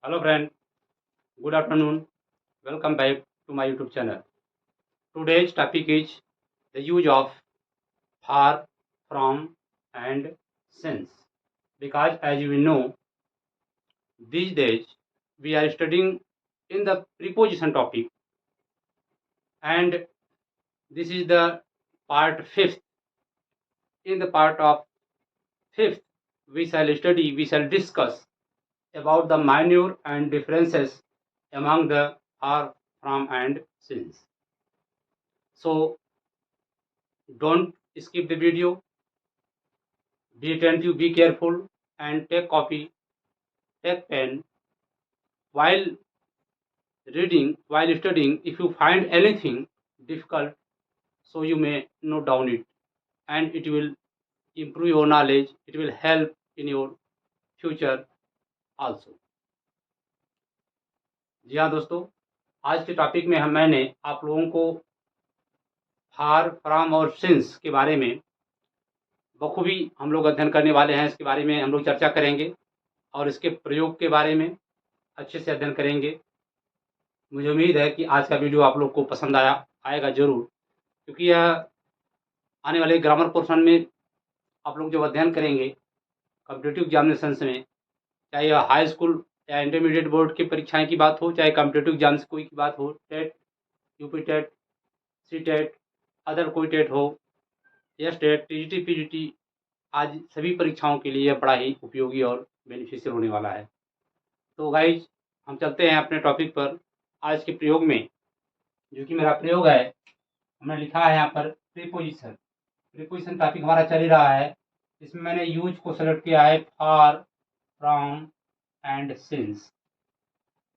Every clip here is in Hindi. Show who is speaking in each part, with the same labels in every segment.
Speaker 1: Hello friend, good afternoon. Welcome back to my YouTube channel. Today's topic is the use of far, from and since. Because as we know, these days we are studying in the preposition topic, and this is the part 5th. In the part of 5th, we shall discuss about the minor and differences among the far, from and since. So don't skip the video. Be attentive, be careful, and take copy, take pen. While reading, while studying, if you find anything difficult, so you may note down it, and it will improve your knowledge. It will help in your future also. जी हाँ दोस्तों, आज के टॉपिक में मैंने आप लोगों को फार, फ्रॉम और सिंस के बारे में बखूबी हम लोग अध्ययन करने वाले हैं। इसके बारे में हम लोग चर्चा करेंगे और इसके प्रयोग के बारे में अच्छे से अध्ययन करेंगे। मुझे उम्मीद है कि आज का वीडियो आप लोग को पसंद आएगा ज़रूर, क्योंकि यह आने वाले ग्रामर पोर्शन में आप लोग जब अध्ययन करेंगे कॉम्पिटिटिव एग्जामिनेशंस में, चाहे यह हाई स्कूल या इंटरमीडिएट बोर्ड की परीक्षाएं की बात हो, चाहे कॉम्पिटिटिव एग्जाम्स कोई की बात हो, TET, UP TET, C TET, other कोई टेट हो, एस टेट, टीजीटी, पीजीटी, आज सभी परीक्षाओं के लिए यह बड़ा ही उपयोगी और बेनिफिशियल होने वाला है। तो गाइज, हम चलते हैं अपने टॉपिक पर। आज के प्रयोग में, जो कि मेरा प्रयोग है, हमने लिखा है यहाँ पर प्रीपोजिशन। प्रीपोजिशन टॉपिक हमारा चल ही रहा है। इसमें मैंने यूज को सेलेक्ट किया है, फॉर, फ्रॉम एंड सिंस।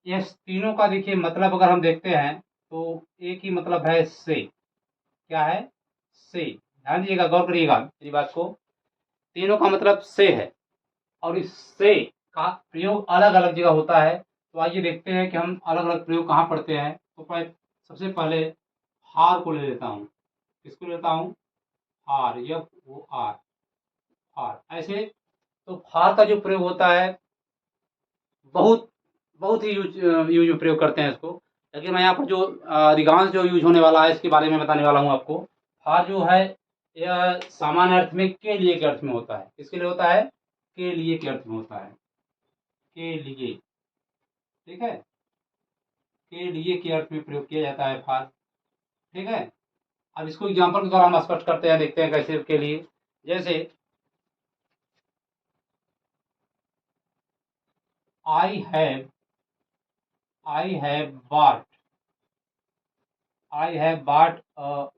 Speaker 1: ये तीनों का देखिए मतलब अगर हम देखते हैं तो एक ही मतलब है से। क्या है? से। ध्यान दीजिएगा, गौर करिएगा मेरी बात को। तीनों का मतलब से है और इस से का प्रयोग अलग अलग जगह होता है। तो आइए देखते हैं कि हम अलग अलग प्रयोग कहाँ पढ़ते हैं। तो सबसे पहले हार को ले लेता हूँ। किसको लेता हूँ? हार, एफ ओ आर, हार। ऐसे तो फार का जो प्रयोग होता है बहुत बहुत ही यूज में प्रयोग करते हैं इसको। लेकिन मैं यहाँ पर जो अधिकांश जो यूज होने वाला है इसके बारे में बताने वाला हूँ आपको। फार जो है यह सामान्य अर्थ में के लिए के अर्थ में होता है। किसके लिए होता है? के लिए के अर्थ में होता है। के लिए, ठीक है, के लिए के अर्थ में प्रयोग किया जाता है फार। ठीक है। अब इसको एग्जाम्पल के द्वारा हम स्पष्ट करते हैं, देखते हैं कैसे के लिए। जैसे I have bought a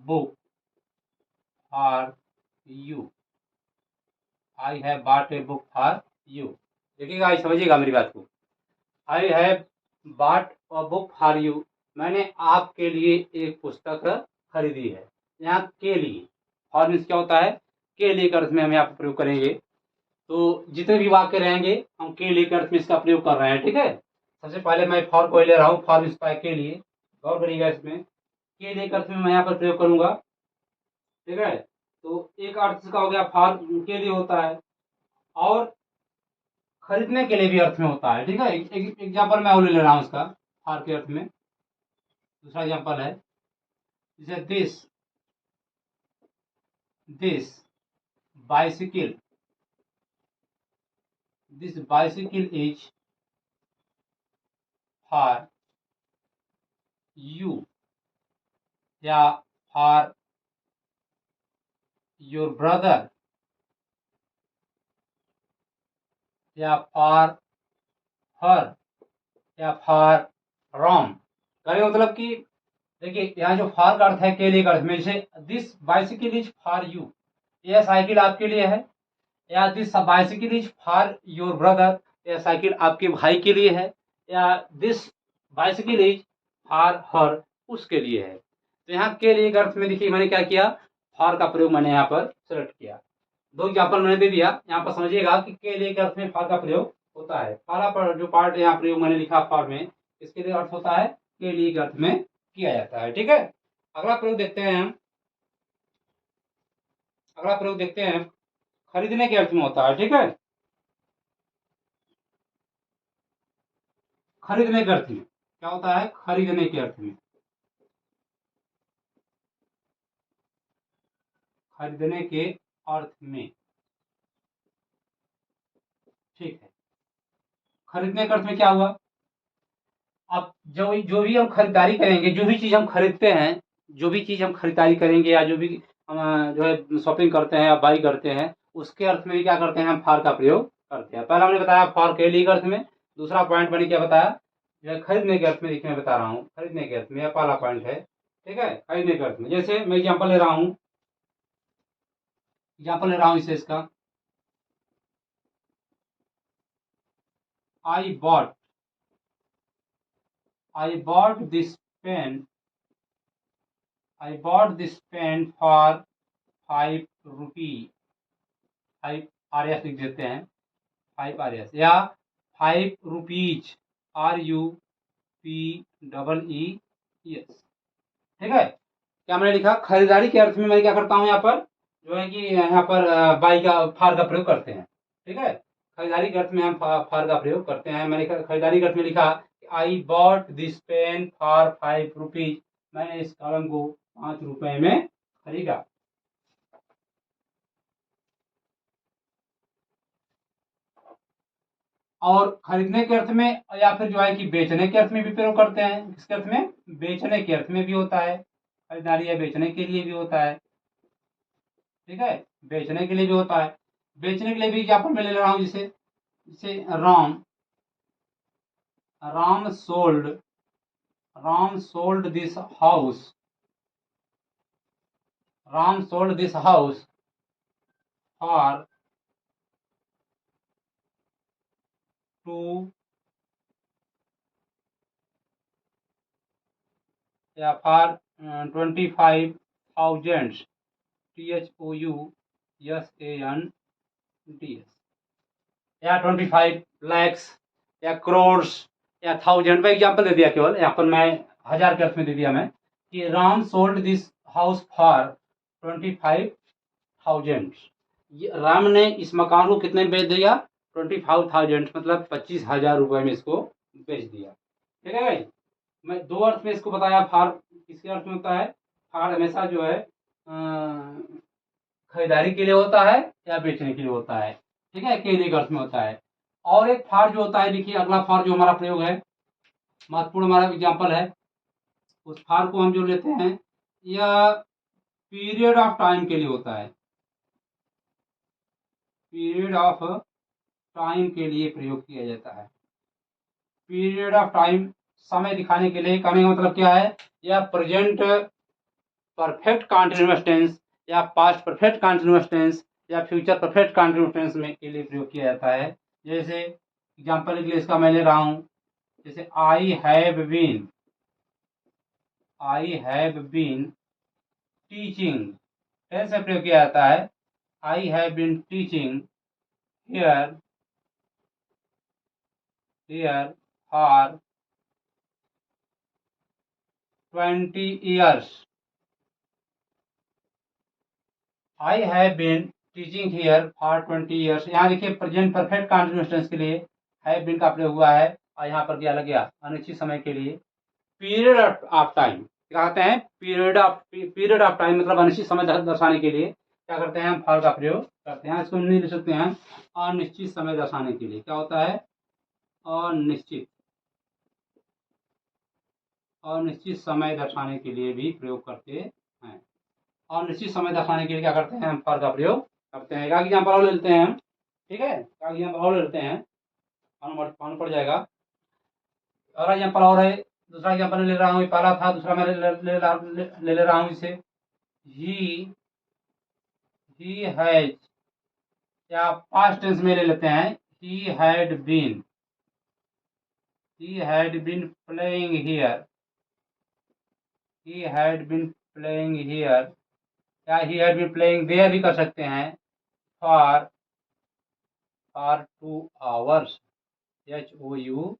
Speaker 1: book for you. I have bought a book for you. देखिएगा, आई समझिएगा मेरी बात को। I have bought a book for you, मैंने आपके लिए एक पुस्तक खरीदी है। यहाँ के लिए, और मीन्स क्या होता है? के लिए के अर्थ में हम यहाँ पर प्रयोग करेंगे। तो जितने भी वाक्य रहेंगे हम के लिए के अर्थ में इसका प्रयोग कर रहे हैं। ठीक है। सबसे पहले मैं फॉर को ले रहा हूँ, फॉर मीन्स के लिए। गौर करिएगा, इसमें के लिए के अर्थ में मैं यहाँ पर प्रयोग करूंगा। ठीक है। तो एक अर्थ का हो गया, फॉर के लिए होता है और खरीदने के लिए भी अर्थ में होता है। ठीक है। एक एग्जाम्पल मैं और ले रहा हूँ उसका, फॉर के अर्थ में। दूसरा एग्जाम्पल है जैसे this bicycle, this bicycle is for you, या फॉर योर ब्रदर, या फॉर हर, या फॉर रॉम। कहने का मतलब कि देखिए यहाँ जो फॉर का अर्थ है के लिए का अर्थ में, जैसे this bicycle is for you, यह साइकिल आपके लिए है। या this bicycle is for your brother, यह साइकिल आपके भाई के लिए है। या this bicycle is for her, उसके लिए है। तो यहाँ के लिए के अर्थ में देखिए मैंने क्या किया, फॉर का प्रयोग मैंने यहाँ पर सेलेक्ट किया। दो एग्जाम्पल मैंने दे दिया। यहाँ पर समझिएगा कि के लिए के अर्थ में फॉर का प्रयोग होता है। पहला पर जो पार्ट यहाँ प्रयोग मैंने लिखा फॉर में, इसके लिए अर्थ होता है के लिए के अर्थ में किया जाता है। ठीक है। अगला प्रयोग देखते हैं हम। अगला प्रयोग देखते हैं, खरीदने के अर्थ में होता है। ठीक है। खरीदने के अर्थ में क्या होता है, खरीदने के अर्थ में, खरीदने के अर्थ में, ठीक है। खरीदने के अर्थ में क्या हुआ, अब जो भी हम खरीदारी करेंगे, जो भी चीज हम खरीदते हैं, जो भी चीज हम खरीदारी करेंगे या जो भी हम जो है शॉपिंग करते हैं या बाई करते हैं, उसके अर्थ में क्या करते हैं, हम फॉर का प्रयोग करते हैं। पहला हमने बताया फॉर के लिए अर्थ में, दूसरा पॉइंट मैंने क्या बताया, जो है खरीदने के अर्थ में, देखिए मैं बता रहा हूँ खरीदने के अर्थ में, यह पहला पॉइंट है, ठीक है, खरीदने के अर्थ में। जैसे मैं एग्जाम्पल ले रहा हूँ, इसे इसका, आई bought this pen for 5 rupee, 5 RS लिख देते हैं, 5 RS या 5 रुपीज, RUPEES, ठीक है। क्या मैंने लिखा, खरीदारी के अर्थ में मैं क्या करता हूँ यहाँ पर, जो है कि यहाँ पर बाई का फार का प्रयोग करते हैं, ठीक है। खरीदारी के अर्थ में हम फार का प्रयोग करते हैं। मैंने खरीदारी के अर्थ में लिखा I bought this pen for 5 rupees, मैंने इस कलम को 5 रुपए में खरीदा। और खरीदने के अर्थ में या फिर जो है कि बेचने के अर्थ में भी प्रयोग करते हैं। किसके अर्थ में, बेचने के अर्थ में भी होता है, खरीदारी या बेचने के लिए भी होता है, ठीक है, बेचने के लिए भी होता है। बेचने के लिए भी एग्जाम्पल मैं ले रहा हूँ, जिसे Ram sold this house, for 2 या फॉर 25,000 THOUSANDS या 25 lakhs या करोड़ या 1000 का एग्जाम्पल दे दिया केवल, यहाँ पर मैं 1000 के अर्थ में दे दिया मैं कि Ram sold this house for 25,000, Ram ने इस मकान को कितने में बेच दिया, 25,000 मतलब 25,000 रुपए में इसको बेच दिया, ठीक है भाई। मैं दो अर्थ में इसको बताया, फार किसके अर्थ में होता है, फार हमेशा जो है खरीदारी के लिए होता है या बेचने के लिए होता है, ठीक है, केले के अर्थ में होता है। और एक फार जो होता है, देखिए अगला फार जो हमारा प्रयोग है, महत्वपूर्ण हमारा एग्जाम्पल है, उस फार को हम जो लेते हैं, यह पीरियड ऑफ टाइम के लिए होता है, पीरियड ऑफ टाइम के लिए प्रयोग किया जाता है। पीरियड ऑफ टाइम समय दिखाने के लिए, कहने का मतलब क्या है, यह प्रेजेंट परफेक्ट कंटीन्यूअस टेंस या पास्ट परफेक्ट कंटीन्यूअस टेंस या फ्यूचर परफेक्ट कंटीन्यूअस टेंस में के लिए प्रयोग किया जाता है। जैसे एग्जाम्पल के लिए इसका मैं ले रहा हूँ, जैसे I have been teaching, tense में प्रयोग किया जाता है। I have been teaching here for 20 years, I have been teaching here for 20 years। यहाँ देखिए प्रेजेंट परफेक्ट कंटीन्यूअस टेंस के लिए हैव बीन का प्रयोग हुआ है, और यहाँ पर क्या लग गया, अनिश्चित समय के लिए। पीरियड ऑफ टाइम कहते हैं, पीरियड ऑफ टाइम मतलब अनिश्चित समय दर्शाने के लिए क्या करते हैं, हम फॉर का प्रयोग करते हैं। इसको नहीं लिख सकते हैं, अनिश्चित समय दर्शाने के लिए क्या होता है, अनिश्चित समय दर्शाने के लिए भी प्रयोग करते हैं। और निश्चित समय दर्शाने के लिए क्या करते हैं, हम फॉर का प्रयोग करते हैं। एक एग्जाम्पल और ले लेते हैं, ठीक है, एग्जाम्पल और ले लेते हैं, मालूम पड़ जाएगा। और एग्जाम्पल और है, दूसरा एग्जाम्पल ले रहा हूँ, पहला था, दूसरा मैं ले रहा हूँ इसे, ही हैज या पास्ट टेंस में ले लेते हैं, he had been playing here, या he had been playing there भी कर सकते हैं, फॉर 2 hours, HOURS।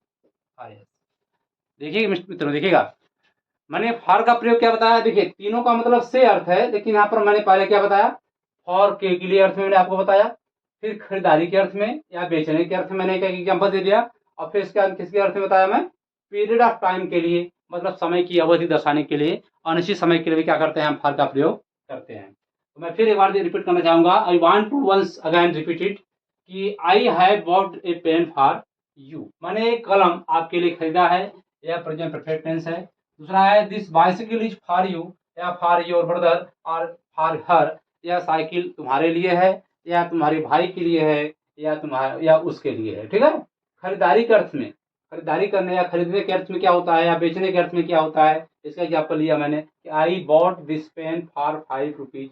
Speaker 1: देखिए मित्रों, देखिएगा मैंने फॉर का प्रयोग क्या बताया, देखिए तीनों का मतलब से अर्थ है, लेकिन यहाँ पर मैंने पहले क्या बताया, फॉर के लिए अर्थ में मैंने आपको बताया, फिर खरीदारी के अर्थ में या बेचने के अर्थ में मैंने एक एग्जाम्पल दे दिया, और फिर इसके किसके अर्थ में बताया मैं, पीरियड ऑफ टाइम के लिए, मतलब समय की अवधि दर्शाने के लिए, अनिश्चित समय के लिए भी क्या करते हैं, हम फॉर का प्रयोग करते हैं। तो मैं फिर एक बार रिपीट करना चाहूँगा, I want to once again repeat it, कि I have bought a pen for you, मैंने एक कलम आपके लिए खरीदा है, यह प्रेजेंट परफेक्ट टेंस है। दूसरा है this bicycle is for you, या फॉर योर ब्रदर और फॉर हर, यह साइकिल तुम्हारे लिए है, या तुम्हारे भाई के लिए है, या तुम्हारे या उसके लिए है। ठीक है, खरीदारी के अर्थ में, खरीदारी करने या खरीदने के अर्थ में क्या होता है, या बेचने के अर्थ में क्या होता है, इसका एग्जाम्पल लिया मैंने कि I bought this pen for 5 rupees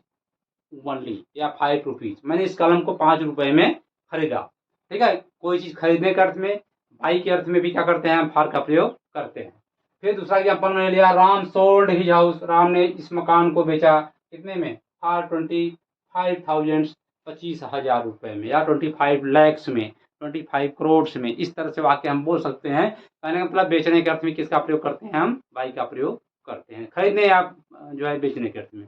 Speaker 1: only, या 5 रुपीज, मैंने इस कलम को 5 रुपए में खरीदा। ठीक है, कोई चीज खरीदने के अर्थ में, बाई के अर्थ में भी क्या करते हैं, हम फॉर का प्रयोग करते हैं। फिर दूसरा एग्जाम्पल मैंने लिया, Ram sold his house, Ram ने इस मकान को बेचा कितने में, फॉर 25,000, 25,000 रुपए में, या 25 लैक्स में, 25 करोड़ में। इस तरह से वाक्य हम बोल सकते हैं। कहने का मतलब बेचने के अर्थ में किसका प्रयोग करते हैं, हम बाई का प्रयोग करते हैं, खरीदने या जो है बेचने के अर्थ में।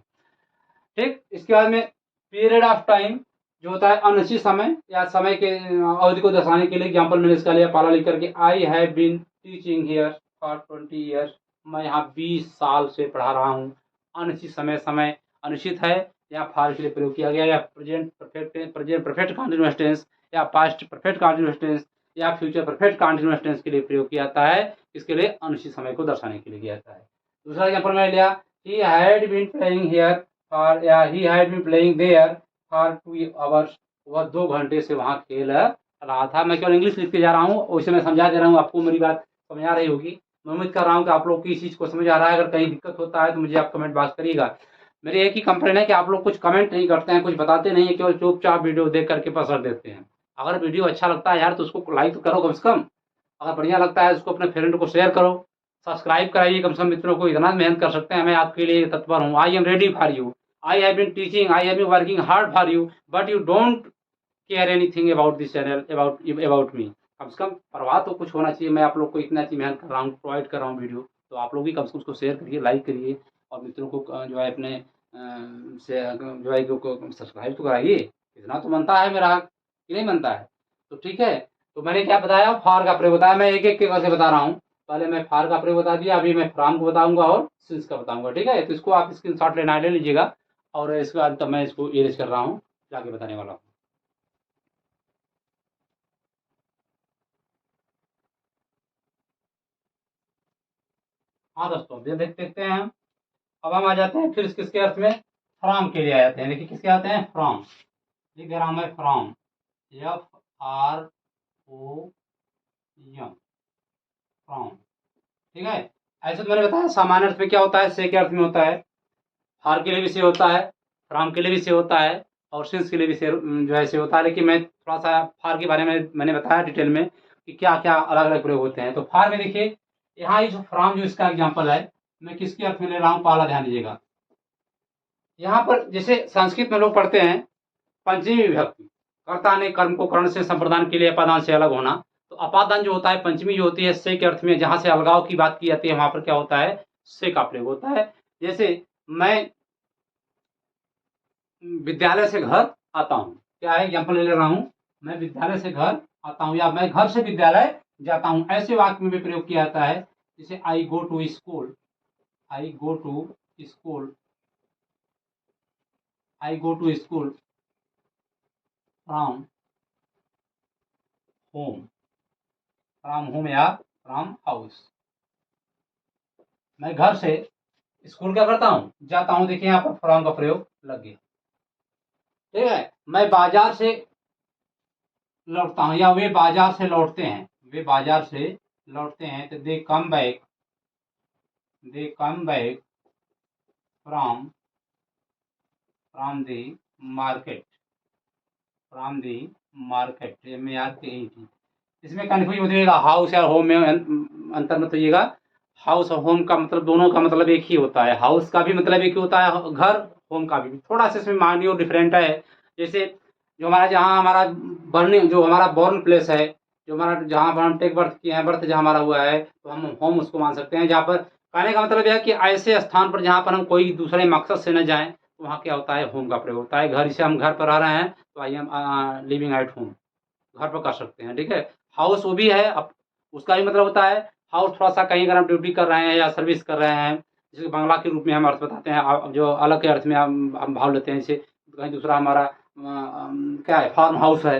Speaker 1: ठीक, इसके बाद में पीरियड ऑफ टाइम जो होता है अनिश्चित समय या समय के अवधि को दर्शाने के लिए एग्जाम्पल मैंने इसका लिया पाला लिख करके, I have been teaching here for 20 years, मैं यहाँ 20 साल से पढ़ा रहा हूँ। अनिश्चित समय, समय अनिश्चित है, या फॉर के लिए प्रयोग किया गया, या प्रेजेंट परफेक्ट कंटिन्यूअस टेंस, या पास्ट परफेक्ट कंटिन्यूअस टेंस, या फ्यूचर परफेक्ट कंटिन्यूअस टेंस के लिए प्रयोग किया जाता है, इसके लिए अनिश्चित समय को दर्शाने के लिए किया जाता है। दूसरा एग्जाम्पल मैंने लिया, he had been playing here और या he had been playing there for 2 hours, वह 2 घंटे से वहाँ खेल रहा था। मैं केवल इंग्लिश लिखते जा रहा हूँ, वैसे मैं समझा दे रहा हूँ, आपको मेरी बात समझ आ रही होगी। मैं उम्मीद कर रहा हूँ कि आप लोग की इस चीज़ को समझ आ रहा है। अगर कहीं दिक्कत होता है तो मुझे आप कमेंट बॉक्स करिएगा। मेरी एक ही कंप्लेन है कि आप लोग कुछ कमेंट नहीं करते हैं, कुछ बताते नहीं है, केवल चुपचाप वीडियो देख करके पास कर देते हैं। अगर वीडियो अच्छा लगता है यार तो उसको लाइक तो करो कम से कम, अगर बढ़िया लगता है उसको अपने फ्रेंड को शेयर करो, सब्सक्राइब कराइए कम से कम, मित्रों को इतना मेहनत कर सकते हैं, मैं आपके लिए तत्पर हूँ। I am ready for you, I have been teaching, I have been working hard for you, but you don't care anything about this channel, about me. कम से कम परवाह तो कुछ होना चाहिए। मैं आप लोग को इतना अच्छी मेहनत कर रहा हूँ, प्रोवाइड कर रहा हूँ वीडियो, तो आप लोग भी कम से कम उसको शेयर करिए, लाइक करिए, और मित्रों को जो है अपने से जो है सब्सक्राइब तो कराइए। इतना तो बनता है मेरा, कि नहीं बनता है? तो ठीक है, तो मैंने क्या बताया, फार का प्रयोग बताया। मैं एक एक के करके बता रहा हूँ। पहले मैं फार का प्रयोग बता दिया, अभी मैं फ्रॉम को बताऊंगा और सिंस का बताऊंगा। ठीक है, तो इसको आप स्क्रीनशॉट लेना ले लीजिएगा, और इसके बाद तब मैं इसको इरेज कर रहा हूँ, जाके बताने वाला हूँ। हाँ दोस्तों, ये देखते हैं हम। अब हम आ जाते हैं फिर किसके अर्थ में, फ्रॉम के लिए आ जाते हैं। देखिए किसके आते हैं, फ्रॉम, लिख दे रहा हूँ मैं, फ्रॉम, FROM, फ्रॉम। ठीक है, ऐसे तो मैंने बताया सामान्य अर्थ में क्या होता है, से के अर्थ में होता है, फार के लिए भी से होता है, फ्रॉम के लिए भी से होता है, और सिंस के लिए भी से जो है से होता है। लेकिन मैं थोड़ा सा फार के बारे में मैंने बताया डिटेल में कि क्या क्या अलग अलग प्रयोग होते हैं। तो फार में देखिए, यहाँ ये जो फ्रॉम जो इसका एग्जाम्पल है, मैं किसके अर्थ में ले रहा हूँ, पहला ध्यान दीजिएगा। यहाँ पर जैसे संस्कृत में लोग पढ़ते हैं पंचमी विभक्ति, कर्ता ने कर्म को कर्ण से संप्रदान के लिए अपादान से अलग होना। तो अपादान जो होता है, पंचमी जो होती है से के अर्थ में, जहाँ से अलगाव की बात की जाती है, वहां पर क्या होता है, से का प्रयोग होता है। जैसे मैं विद्यालय से घर आता हूँ, क्या है, एग्जाम्पल ले रहा हूँ, मैं विद्यालय से घर आता हूँ, या मैं घर से विद्यालय जाता हूँ, ऐसे वाक्य में भी प्रयोग किया जाता है। जैसे I go to school, I go to school, I go to school from home, from home या फ्रॉम हाउस। मैं घर से स्कूल क्या करता हूँ, जाता हूँ। देखिए यहाँ पर फ्रॉम का प्रयोग लग गया। ठीक है, मैं बाजार से लौटता हूँ, या वे बाजार से लौटते हैं, वे बाजार से लौटते हैं, तो they come back, they come back from, from the market, from the market. ये मैं याद कही थी। इसमें कन्फ्यूज मत होइएगा, हाउस या होम में अंतर मत होइएगा। हाउस और होम का मतलब, दोनों का मतलब एक ही होता है। हाउस का भी मतलब एक ही होता है घर, होम का भी थोड़ा सा इसमें माइन्यूट डिफरेंट है। जैसे जो हमारा, जहाँ हमारा बर्निंग, जो हमारा बॉर्न प्लेस है, जो हमारा जहाँ पर हम टेक बर्थ किए हैं, बर्थ जहाँ हमारा हुआ है, तो हम होम उसको मान सकते हैं। जहाँ पर कहने का मतलब यह है कि ऐसे स्थान पर जहाँ पर हम कोई दूसरे मकसद से न जाएं, तो वहाँ क्या होता है, होम का प्रयोग होता है। घर से हम घर पर रह रहे हैं, तो I am living at home, घर पर कर सकते हैं। ठीक है, हाउस वो भी है, अब उसका भी मतलब होता है और थोड़ा सा कहीं अगर हम ड्यूटी कर रहे हैं या सर्विस कर रहे हैं, जैसे बंगला के रूप में हम अर्थ बताते हैं, जो अलग के अर्थ में हम भाव लेते हैं। जैसे कहीं दूसरा हमारा क्या है, फार्म हाउस है।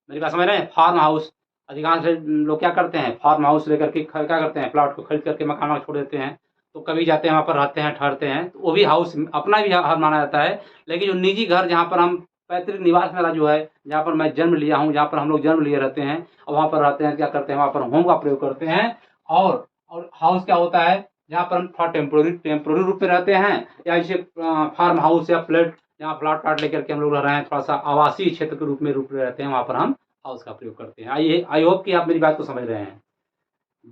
Speaker 1: मेरी बात समझ रहे हैं? फार्म हाउस, अधिकांश लोग क्या करते हैं, फार्म हाउस लेकर के क्या करते हैं, प्लॉट को खरीद करके मकान वहाँ छोड़ देते हैं। तो कभी जाते हैं वहाँ पर रहते हैं, ठहरते हैं, तो वो भी हाउस अपना भी घर माना जाता है। लेकिन जो निजी घर जहाँ पर हम पैतृक निवास मेरा जो है, जहाँ पर मैं जन्म लिया हूँ, जहाँ पर हम लोग जन्म लिए रहते हैं और वहाँ पर रहते हैं, क्या करते हैं, वहाँ पर होम का प्रयोग करते हैं। और हाउस क्या होता है, जहाँ पर हम थोड़ा टेम्पोररी रूप में रहते हैं, या जैसे फार्म हाउस या फ्लैट, जहाँ प्लॉट प्लॉट लेकर के हम लोग रह रहे हैं, थोड़ा सा आवासीय क्षेत्र के रूप में रहते हैं, वहाँ पर हम हाउस का प्रयोग करते हैं। आई होप कि आप मेरी बात को समझ रहे हैं।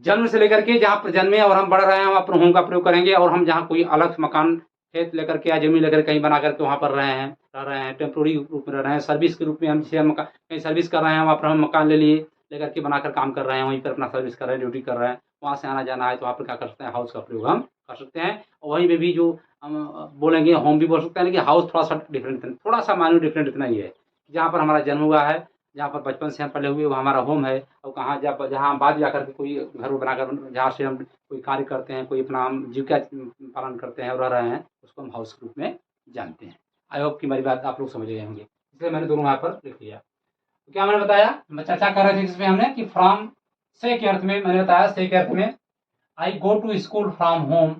Speaker 1: जन्म से लेकर के जहाँ पर जन्मे और हम बढ़ रहे हैं, वहाँ पर होम का प्रयोग करेंगे। और हम जहाँ कोई अलग मकान, खेत लेकर के या जमीन लेकर कहीं बना करके वहाँ पर रह रहे हैं, टेम्पोररी रूप में रह रहे हैं, सर्विस के रूप में हम जैसे हम कहीं सर्विस कर रहे हैं, वहाँ पर हम मकान लेकर के बनाकर काम कर रहे हैं, वहीं पर अपना सर्विस कर रहे हैं, ड्यूटी कर रहे हैं, वहाँ से आना जाना है, तो वहाँ पर क्या कर सकते हैं, हाउस का प्रयोग हम कर सकते हैं। और वहीं पे भी जो हम बोलेंगे, होम भी बोल सकते हैं, लेकिन हाउस थोड़ा सा डिफरेंट, थोड़ा सा माइन्यूट डिफरेंट इतना ही है, जहाँ पर हमारा जन्म हुआ है, जहाँ पर बचपन से हम पले हुए, वो हमारा होम है। और कहाँ जहाँ हम बाद जाकर के कोई घर बनाकर, जहाँ से हम कोई कार्य करते हैं, कोई अपना हम जीविका पालन करते हैं और रह रहे हैं, उसको हम हाउस के रूप में जानते हैं। आई होप कि मेरी बात आप लोग समझ गए होंगे, इसलिए मैंने दोनों यहाँ पर लिख लिया। तो क्या मैंने बताया, मैं चर्चा कर रहे थे जिसमें हमने कि फ्रॉम से के अर्थ में, मैंने बताया से के अर्थ में, I go to school from home,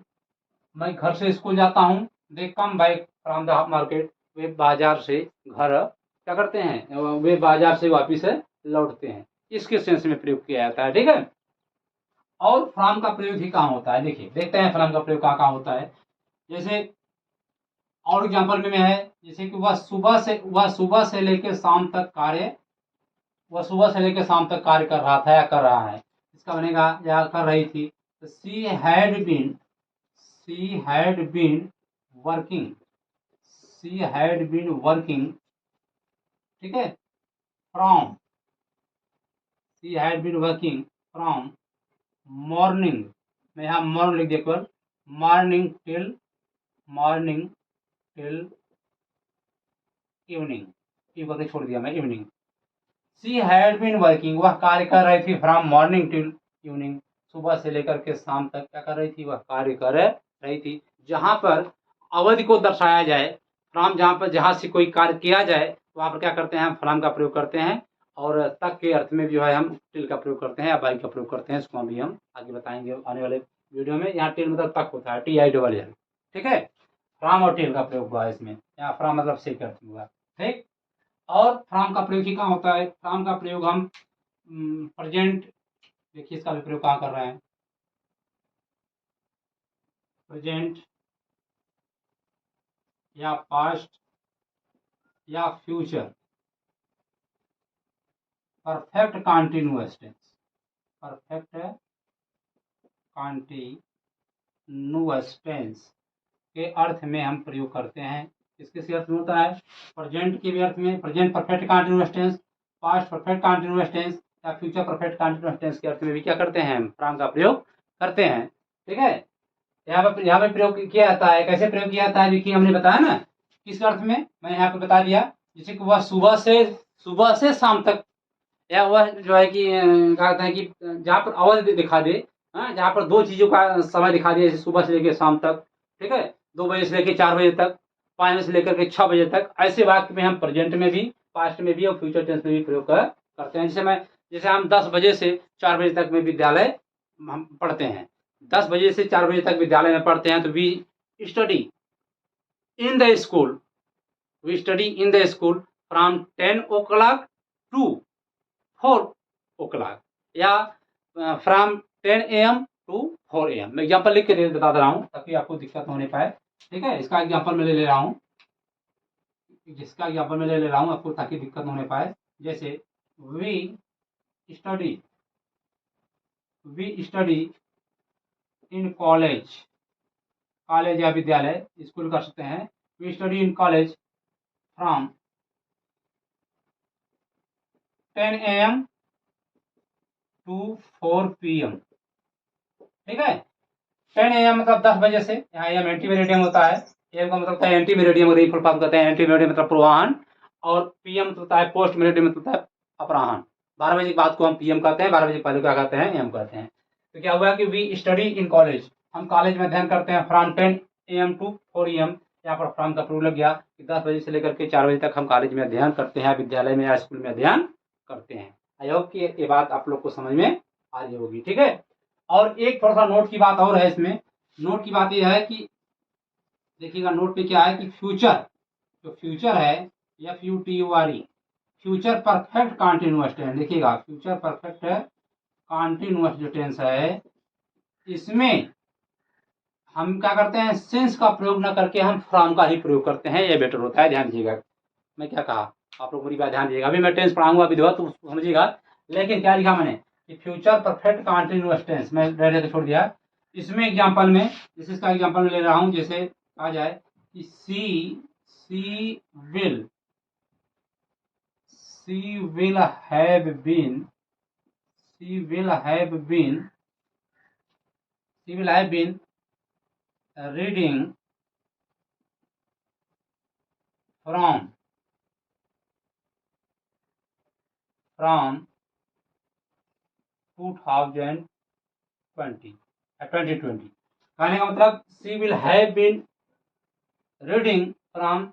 Speaker 1: मैं घर से स्कूल जाता हूँ। They come back from the market, वे बाजार से घर क्या करते हैं, वे बाजार से वापिस लौटते हैं। इसके सेंस में प्रयोग किया जाता है, ठीक है। और फ्रॉम का प्रयोग ही कहाँ होता है, देखिए देखते हैं फ्रॉम का प्रयोग कहाँ कहाँ होता है। जैसे और एग्जाम्पल में है, जैसे कि वह सुबह से लेकर शाम तक कार्य, वह सुबह से लेकर शाम तक कार्य कर रहा था या कर रहा है, इसका बनेगा या कर रही थी। तो she had been working, she had been working, ठीक है, from, she had been working from morning, मैं यहाँ मॉर्निंग लिख दिया, केवल मॉर्निंग टिल इवनिंग, ये करके छोड़ दिया मैं evening. She had been working, वह कार्य कर रही थी, फ्रॉम मॉर्निंग टिल इवनिंग, सुबह से लेकर के शाम तक क्या कर रही थी, वह कार्य कर रही थी। जहाँ पर अवधि को दर्शाया जाए, फ्रॉम जहाँ से कोई कार्य किया जाए, वहाँ पर क्या करते हैं, हम फ्रॉम का प्रयोग करते हैं। और तक के अर्थ में जो है हम टिल का प्रयोग करते हैं या बाई का प्रयोग करते हैं, इसको अभी हम आगे बताएंगे आने वाले वीडियो में। यहाँ टिल मतलब तक होता है, TILL, ठीक है। फ्रॉम और टिल का प्रयोग हुआ है इसमें, यहाँ फ्रॉम मतलब से अर्थ में हुआ, ठीक। और फ्रॉम का प्रयोग ही कहाँ होता है, फ्रॉम का प्रयोग हम प्रेजेंट, देखिए इसका भी प्रयोग कहाँ कर रहे हैं, प्रेजेंट या पास्ट या future, perfect continuous tense, perfect continuous tense के अर्थ में हम प्रयोग करते हैं। किस अर्थ में होता है, प्रेजेंट के भी अर्थ में, present perfect continuous tense, past perfect continuous tense या फ्यूचर परफेक्ट कॉन्टिन्यूअस टेंस के अर्थ में भी क्या करते हैं, हम फ्रॉम का प्रयोग करते हैं, ठीक है। यहाँ पे प्रयोग किया जाता है, कैसे प्रयोग किया जाता है, देखिए हमने बताया ना किस अर्थ में, मैंने यहाँ पे बता दिया। जैसे कि वह सुबह से शाम तक, या वह जो है कि क्या कहते हैं कि जहाँ पर अवधि दिखा दे, जहाँ पर दो चीज़ों का समय दिखा दे, जैसे सुबह से लेकर शाम तक, ठीक है, 2 बजे से लेकर 4 बजे तक, 5 बजे से लेकर के 6 बजे तक, ऐसे वाक्य में हम प्रेजेंट में भी, पास्ट में भी और फ्यूचर टेंस में भी प्रयोग करते हैं। जैसे हम 10 बजे से 4 बजे तक में विद्यालय हम पढ़ते हैं, 10 बजे से 4 बजे तक विद्यालय में पढ़ते हैं, तो we study in the school, we study in the school from 10 o'clock to 4 o'clock, या फ्रॉम 10 AM टू 4 AM। मैं एग्जाम्पल लिख के बता दे रहा हूँ ताकि आपको दिक्कत होने पाए, ठीक है। इसका एग्जाम्पल मैं ले रहा हूँ, जिसका एग्जाम्पल मैं ले रहा हूँ आपको ताकि दिक्कत होने पाए। जैसे we study in college, college या विद्यालय, स्कूल कर सकते हैं, we study in college from 10 AM to 4 PM, ठीक है। 10 AM मतलब 10 बजे से, यहाँ एम एंटी मेरिडियम होता है, एम का मतलब होता है एंटी मेरिडियम, अगर फुल फॉर्म कहते हैं, एंटी मेरिडियम मतलब पूर्वाह्न, और PM मतलब होता है पोस्ट मेरिडियम मतलब होता है अपराह्न। 12 बजे के बाद को हम PM कहते हैं, 12 बजे पहले क्या कहते हैं, AM कहते हैं। तो क्या हुआ कि वी स्टडी इन कॉलेज, हम कॉलेज में अध्ययन करते हैं फ्रॉम 10 AM टू 4 AM। यहाँ पर फ्रॉम का प्रयोग लग गया कि 10 बजे से लेकर के 4 बजे तक हम कॉलेज में अध्ययन करते हैं, विद्यालय में या स्कूल में अध्ययन करते हैं। आई होप कि ये बात आप लोग को समझ में आ रही होगी, ठीक है। और एक थोड़ा सा नोट की बात और है इसमें। नोट की बात यह है कि देखिएगा नोट में क्या है कि फ्यूचर, जो फ्यूचर है FUTURE, future perfect continuous tense. देखिएगा फ्यूचर परफेक्ट कॉन्टिन्यूअस जो टेंस है, इसमें हम क्या करते हैं, सिंस का प्रयोग न करके हम फ्रॉम का ही प्रयोग करते हैं, ये बेटर होता है। ध्यान दीजिएगा मैं क्या कहा, आप लोग पूरी बात ध्यान दीजिएगा। अभी मैं टेंस पढ़ाऊंगा विधिवत तो उसको समझिएगा। लेकिन क्या लिखा मैंने कि फ्यूचर परफेक्ट कॉन्टिन्यूअस टेंस, मैं रह के छोड़ दिया। इसमें एग्जाम्पल में जैसे इसका एग्जाम्पल ले रहा हूँ, जैसे आ जाए कि she will have been reading from 2020 कहने का मतलब she will have been reading from,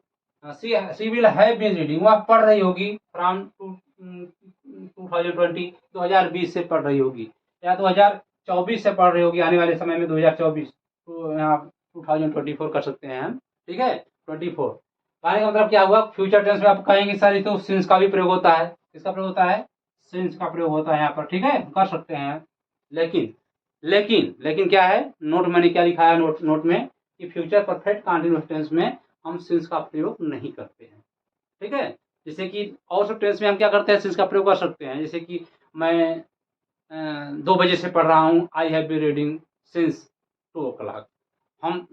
Speaker 1: she will have been reading, वह पढ़ रही होगी फ्रॉम 2020 से पढ़ रही होगी, या 2024 से पढ़ रही होगी, आने वाले समय में 2024, तो यहाँ 2024 कर सकते हैं हम, ठीक है 24। कहने का मतलब क्या हुआ, फ्यूचर टेंस में आप कहेंगे सर तो सिंस का भी प्रयोग होता है। किसका प्रयोग होता है, सिंस का प्रयोग होता है यहाँ पर, ठीक है कर सकते हैं। लेकिन क्या है, नोट मैंने क्या लिखा है, नोट में कि फ्यूचर परफेक्ट कॉन्टिन्यूअस टेंस में हम सिंस का प्रयोग नहीं करते हैं, ठीक है। जैसे कि और सब टेंस में हम क्या करते हैं, सिंस का प्रयोग कर सकते हैं। जैसे कि मैं 2 बजे से पढ़ रहा हूँ, I have be reading since 2 o'clock। हम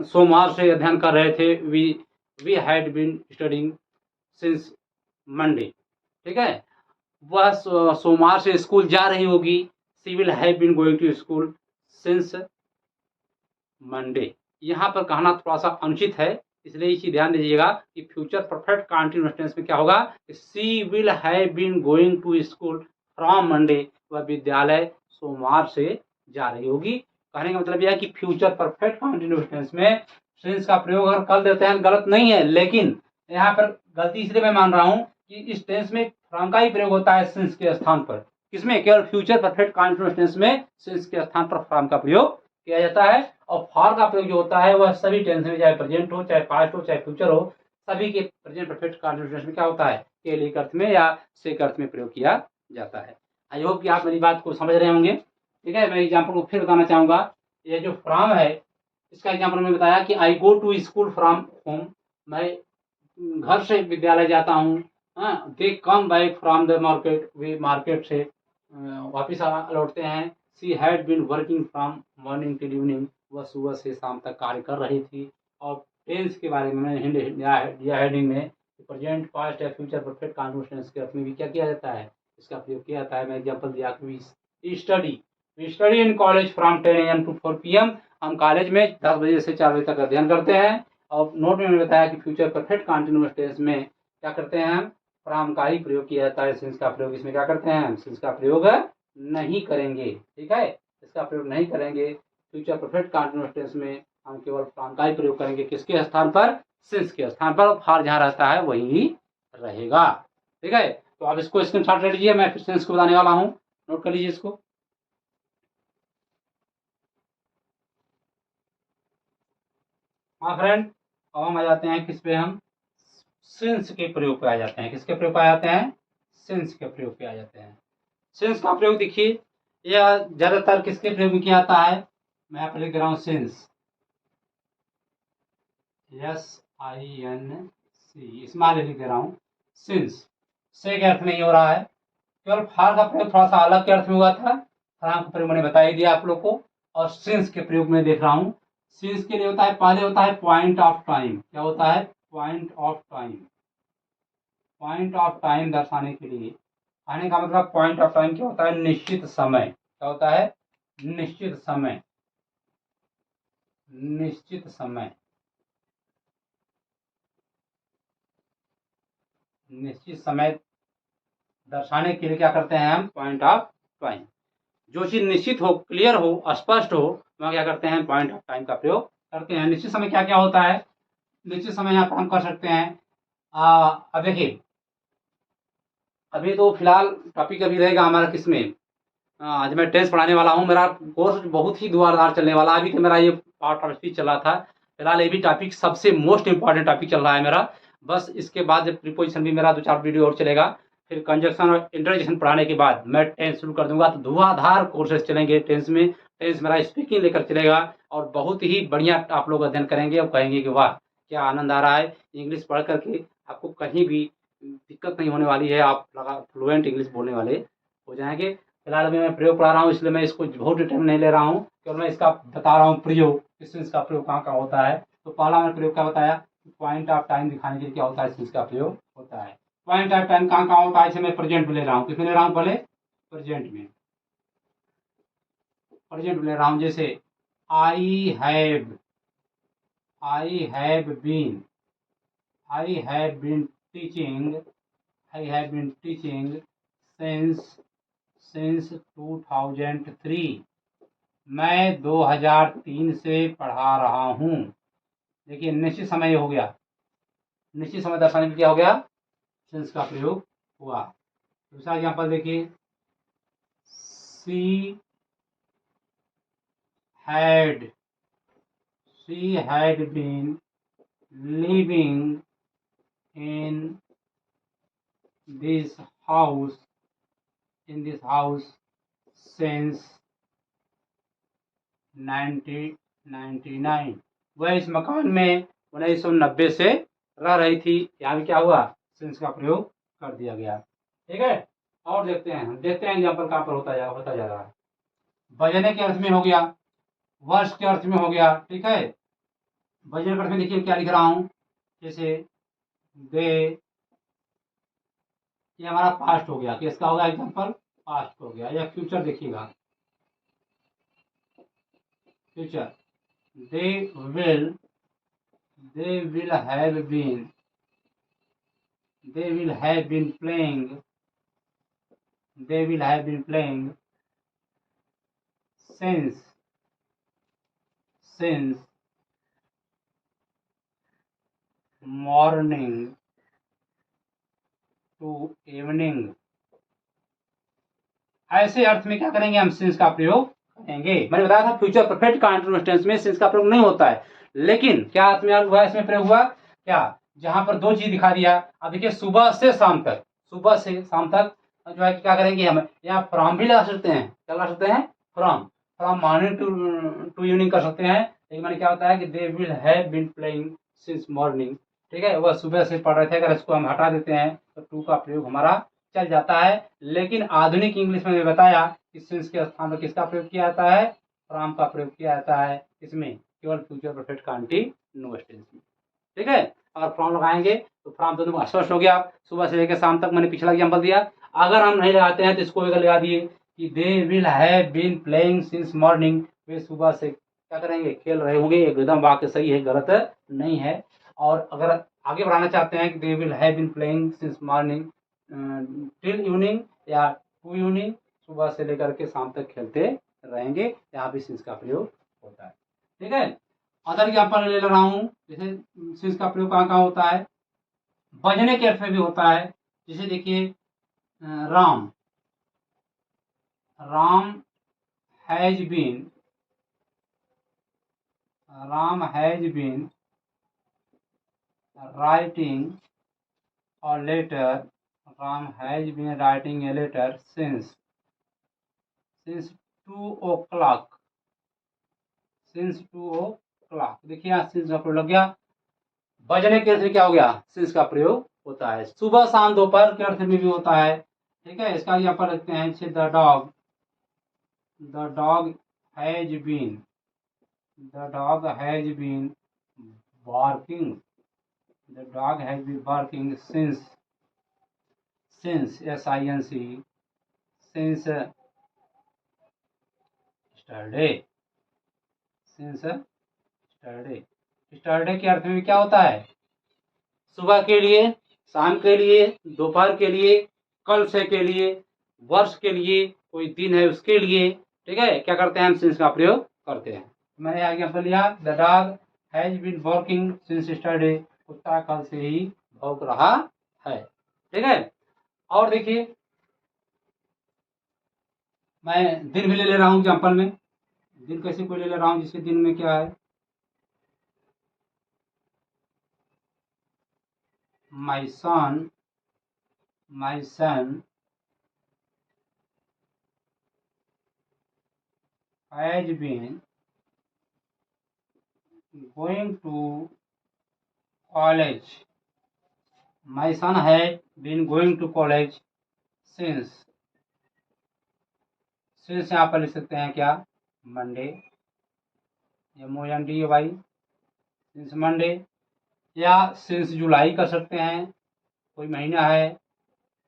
Speaker 1: सोमवार से अध्ययन कर रहे थे, we had been studying since Monday, ठीक है। वह सोमवार से स्कूल जा रही होगी, she will have been going to school since Monday. यहाँ पर कहना थोड़ा सा अनुचित है, इसलिए इसी ध्यान दीजिएगा कि फ्यूचर परफेक्ट कॉन्टिन्यूअस टेंस में क्या होगा, she will have been going to school from Monday, वह विद्यालय सोमवार से जा रही होगी। कहने का मतलब यह है कि फ्यूचर परफेक्ट कॉन्टिन्यूअस टेंस में सिंस का प्रयोग अगर कर देते हैं गलत नहीं है, लेकिन यहाँ पर गलती इसलिए मैं मान रहा हूँ कि इस टेंस में फ्रॉम का ही प्रयोग होता है सिंस के स्थान पर। किसमें, केवल फ्यूचर परफेक्ट कॉन्टिन्यूअस टेंस में सिंस के स्थान पर फ्रॉम का प्रयोग किया जाता है। और फॉर का प्रयोग जो होता है वह सभी टेंस में, चाहे प्रेजेंट हो, चाहे पास्ट हो, चाहे फ्यूचर हो, सभी के प्रेजेंट परफेक्ट कॉन्टिन्यूअस टेंस में क्या होता है, केवल एक अर्थ में या सेक अर्थ में प्रयोग किया जाता है। आई होप कि आप मेरी बात को समझ रहे होंगे, ठीक है। मैं एग्जाम्पल को फिर बताना चाहूंगा। ये जो फ्रॉम है, इसका एग्जाम्पल में बताया कि I go to school from home, मैं घर से विद्यालय जाता हूँ। They come back from the market, वे मार्केट से वापिस लौटते हैं। She had been working from morning till evening, वह सुबह से शाम तक कार्य कर रही थी। और टेंस के बारे में मैंने दिया हेडिंग में, प्रेजेंट पास्ट या फ्यूचर परफेक्ट कॉन्टिन्यूअस टेंस के अर्थ में भी क्या किया जाता है, इसका प्रयोग किया जाता है। मैं एग्जाम्पल दिया कि study in college from 10 AM to 4 PM, हम कॉलेज में 10 बजे से 4 बजे तक अध्ययन करते हैं। और नोट में मैंने बताया कि फ्यूचर परफेक्ट कॉन्टिन्यूअस टेंस में क्या करते हैं, हम फ्रॉम का ही प्रयोग किया जाता है। सिंस का प्रयोग इसमें क्या करते हैं, हम सिंस का प्रयोग नहीं करेंगे, ठीक है, इसका प्रयोग नहीं करेंगे। फ्यूचर परफेक्ट कॉन्टिन्यूअस टेंस में हम केवल फ्रॉम का ही प्रयोग करेंगे, किसके स्थान पर, सिंस के स्थान पर। फॉर जहाँ रहता है वही रहेगा, ठीक है। तो आप इसको स्क्रीनशॉट ले लीजिए, मैं फिर सिंस को बताने वाला हूँ, नोट कर लीजिए इसको। हाँ फ्रेंड, अब हम आ जाते हैं किस पे, हम सिंस के प्रयोग पे आ जाते हैं। किसके प्रयोग पे आ जाते हैं, सिंस के प्रयोग पे आ जाते हैं। सिंस का प्रयोग देखिए, यह ज्यादातर किसके प्रयोग में किया जाता है, मैं यहाँ पर लिख रहा हूँ सिंस, SINC, स्मॉल लिख दे रहा हूँ। सिंस से के अर्थ नहीं हो रहा है, केवल फॉर का प्रयोग थोड़ा सा अलग के अर्थ में हुआ था। फ्रॉम का प्रयोग मैंने बता ही दिया आप लोग को। और सिंस के प्रयोग में देख रहा हूँ, सिंस के लिए होता है, पहले होता है पॉइंट ऑफ टाइम। क्या होता है, point of time, point of time दर्शाने के लिए। आने का मतलब पॉइंट ऑफ टाइम क्या होता है, निश्चित समय। क्या होता है, निश्चित समय, निश्चित समय, निश्चित समय दर्शाने के लिए क्या करते हैं हम, पॉइंट ऑफ टाइम। जो चीज़ निश्चित हो, क्लियर हो, स्पष्ट हो, वहाँ क्या करते हैं, पॉइंट ऑफ टाइम का प्रयोग करते हैं। निश्चित समय क्या क्या होता है, निश्चित समय यहाँ पर हम कर सकते हैं। अब देखिए, अभी तो फिलहाल टॉपिक अभी रहेगा हमारा किसमें, आज मैं टेंस पढ़ाने वाला हूँ। मेरा कोर्स बहुत ही धुआंधार चलने वाला है। अभी तो मेरा ये पार्ट ऑफ स्पीच चल रहा था। फिलहाल ये भी टॉपिक सबसे मोस्ट इंपॉर्टेंट टॉपिक चल रहा है मेरा। बस इसके बाद जब प्रीपोजिशन भी मेरा 2-4 वीडियो और चलेगा, फिर कंजक्शन और इंटरजेक्शन पढ़ाने के बाद मैं टेंस शुरू कर दूंगा। तो धुआंधार कोर्सेज चलेंगे टेंस में। टेंस मेरा स्पीकिंग लेकर चलेगा और बहुत ही बढ़िया आप लोग अध्ययन करेंगे और कहेंगे कि वाह क्या आनंद आ रहा है इंग्लिश पढ़ करके। आपको कहीं भी दिक्कत नहीं होने वाली है, आप लगा फ्लुएंट इंग्लिश बोलने वाले हो जाएंगे। फिलहाल अभी मैं प्रयोग पढ़ा रहा हूँ, इसलिए मैं इसको बहुत डिटेल नहीं ले रहा हूँ, केवल मैं इसका बता रहा हूँ प्रयोग, किस चीज़ का प्रयोग कहाँ कहाँ होता है। तो पहला मैंने प्रयोग क्या बताया, पॉइंट ऑफ टाइम दिखाने के लिए क्या होता है, इस चीज़ का प्रयोग होता है। पॉइंट ऑफ टाइम कहाँ कहाँ होता है, इसे मैं प्रेजेंट में ले रहा हूँ। किसमें ले रहा हूँ, पहले प्रेजेंट में, प्रेजेंट में ले रहा हूँ। जैसे I have been, I have been teaching, I have been teaching since 2003, मैं 2003 से पढ़ा रहा हूँ। देखिए निश्चित समय हो गया, निश्चित समय दर्शाने के लिए क्या हो गया, सिंस का प्रयोग हुआ। दूसरा एग्जाम्पल देखिए, she had been living in this house since 1999, वह इस मकान में 1990 से रह रही थी। यहाँ भी क्या हुआ, सिंस का प्रयोग कर दिया गया। ठीक है, और देखते हैं एग्जाम्पल कहाँ पर होता जा रहा है। बजने के अर्थ में हो गया, वर्ष के अर्थ में हो गया। ठीक है, बजने के अर्थ में देखिए क्या लिख रहा हूँ, जैसे दे, ये हमारा पास्ट हो गया, किसका होगा एग्जाम्पल, पास्ट हो गया। या फ्यूचर देखिएगा, future, they will have been playing since morning to evening। ऐसे अर्थ में क्या करेंगे, हम सिंस का प्रयोग करेंगे। मैंने बताया था फ्यूचर परफेक्ट कंटीन्यूअस टेंस में सिंस का प्रयोग नहीं होता है, लेकिन क्या अर्थ में हुआ, इसमें प्रयोग हुआ क्या, जहां पर दो चीज दिखा दिया। अब देखिए सुबह से शाम तक, सुबह से शाम तक जो है क्या करेंगे, हम यहाँ फ्रॉम भी लगा सकते हैं, क्या लगा सकते हैं, फ्रॉम मॉर्निंग टू इवनिंग कर सकते हैं। लेकिन मैंने क्या होता है कि they will have been playing since morning. ठीक है, वह सुबह से पढ़ रहे थे। अगर इसको हम हटा देते हैं तो टू का प्रयोग हमारा चल जाता है। लेकिन आधुनिक इंग्लिश में बताया कि सिंस के स्थान पर किसका प्रयोग किया जाता है, फ्रॉम का प्रयोग किया जाता है। इसमें केवल फ्यूचर परफेक्ट कंटीन्यूअस टेंस में। ठीक है, अगर फ्रॉम लगाएंगे तो फ्रॉम तो तुम स्पष्ट हो गया, सुबह से लेकर शाम तक। मैंने पिछला एग्जाम्पल दिया। अगर हम नहीं लगाते हैं तो इसको लगा दिए कि they will have been playing since morning, वे सुबह से क्या करेंगे, खेल रहे होंगे। एकदम वाक्य सही है, गलत नहीं है। और अगर आगे बढ़ाना चाहते हैं कि they will have been playing since morning till evening या टू इवनिंग, सुबह से लेकर के शाम तक खेलते रहेंगे, यहाँ भी सिंस का प्रयोग होता है। ठीक है, अदर एग्जाम्पल ले रहा हूँ। जैसे सिंस का प्रयोग कहाँ कहाँ होता है, बजने के अर्थ में भी होता है। जैसे देखिए Ram has been writing a letter, Ram has been writing a letter since 2 o'clock, देखिए यहाँ सिंस का प्रयोग लग गया। बजने के अर्थ में क्या हो गया, सिंस का प्रयोग होता है। सुबह शाम दोपहर के अर्थ में भी होता है। ठीक है, इसका यहाँ पर रखते हैं, the dog has been barking, the dog has been barking since S-I-N-C, since yesterday, yesterday के अर्थ में क्या होता है, सुबह के लिए, शाम के लिए, दोपहर के लिए, कल से के लिए, वर्ष के लिए, कोई दिन है उसके लिए, ठीक है, क्या करते हैं हम सिंस का प्रयोग करते हैं। मैंने एग्जाम्पल लिया, the dog has been walking since yesterday, कुत्ता कल से ही भौंक रहा है, ठीक है। और देखिए मैं दिन भी ले रहा हूँ एग्जाम्पल में। दिन कैसे कोई ले रहा हूँ जिसके दिन में क्या है, my son has been going to college. My son had been going to college since यहाँ पर लिख सकते हैं क्या, मंडे, MONDAY, सिंस मंडे, या सिंस जुलाई कर सकते हैं, कोई महीना है,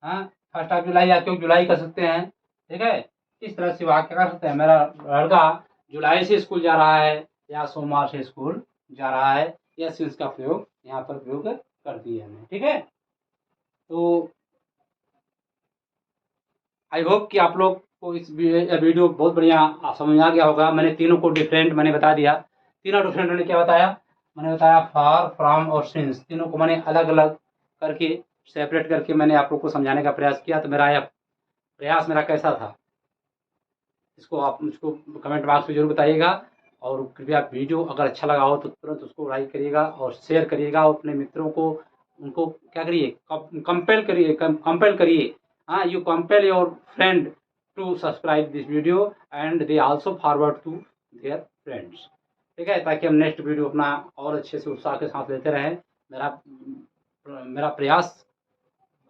Speaker 1: हाँ, 1 जुलाई या क्यों जुलाई कर सकते हैं, ठीक है। इस तरह से वाक्य कर सकते हैं, मेरा लड़का जुलाई से स्कूल जा रहा है या सोमवार से स्कूल जा रहा है, या सिंस का प्रयोग यहाँ पर प्रयोग कर दिए हमने, ठीक है। तो आई होप कि आप लोग को इस वीडियो बहुत बढ़िया समझ आ गया होगा। मैंने तीनों को डिफरेंट मैंने बता दिया। तीनों डिफरेंट मैंने क्या बताया, मैंने बताया फॉर, फ्रॉम और सिंस, तीनों को मैंने अलग अलग करके सेपरेट करके मैंने आप लोग को समझाने का प्रयास किया। तो मेरा यह प्रयास मेरा कैसा था, इसको आप मुझको कमेंट बॉक्स में जरूर बताइएगा। और कृपया वीडियो अगर अच्छा लगा हो तो तुरंत उसको लाइक करिएगा और शेयर करिएगा, और अपने मित्रों को उनको क्या करिए, कंपेल करिए, हाँ, you compel your friend to subscribe this video and they also forward to their friends, ठीक है, ताकि हम नेक्स्ट वीडियो अपना और अच्छे से उत्साह के साथ लेते रहें। मेरा प्रयास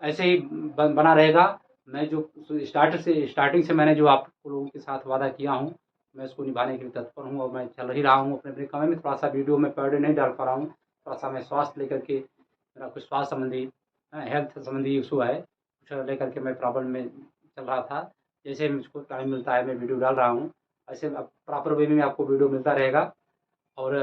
Speaker 1: ऐसे ही बना रहेगा। मैं जो स्टार्टिंग से मैंने जो आप लोगों के साथ वादा किया हूँ, मैं उसको निभाने के लिए तत्पर हूँ, और मैं चल ही रहा हूँ अपने अपने काम में। थोड़ा सा वीडियो में पर डे नहीं डाल पा रहा हूँ, थोड़ा सा मैं स्वास्थ्य लेकर के, मेरा कुछ स्वास्थ्य संबंधी हेल्थ संबंधी इशू है, कुछ लेकर के मैं प्रॉब्लम में चल रहा था। जैसे मुझको टाइम मिलता है मैं वीडियो डाल रहा हूँ, ऐसे प्रॉपर वे में आपको वीडियो मिलता रहेगा। और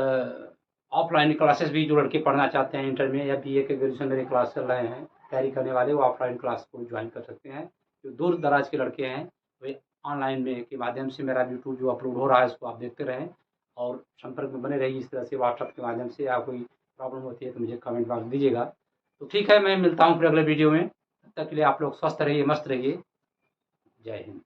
Speaker 1: ऑफलाइन क्लासेस भी जो लड़के पढ़ना चाहते हैं इंटर में या BA के ग्रेजुएशन मेरे क्लास चल रहे हैं, तैयारी करने वाले, वो ऑफलाइन क्लास को ज्वाइन कर सकते हैं। जो दूर दराज के लड़के हैं वे ऑनलाइन में के माध्यम से मेरा यूट्यूब जो अपलोड हो रहा है उसको आप देखते रहें, और संपर्क में बने रहिए इस तरह से व्हाट्सअप के माध्यम से। या कोई प्रॉब्लम होती है तो मुझे कमेंट बॉक्स दीजिएगा। तो ठीक है, मैं मिलता हूँ फिर अगले वीडियो में। तब तक के लिए आप लोग स्वस्थ रहिए, मस्त रहिए। जय हिंद।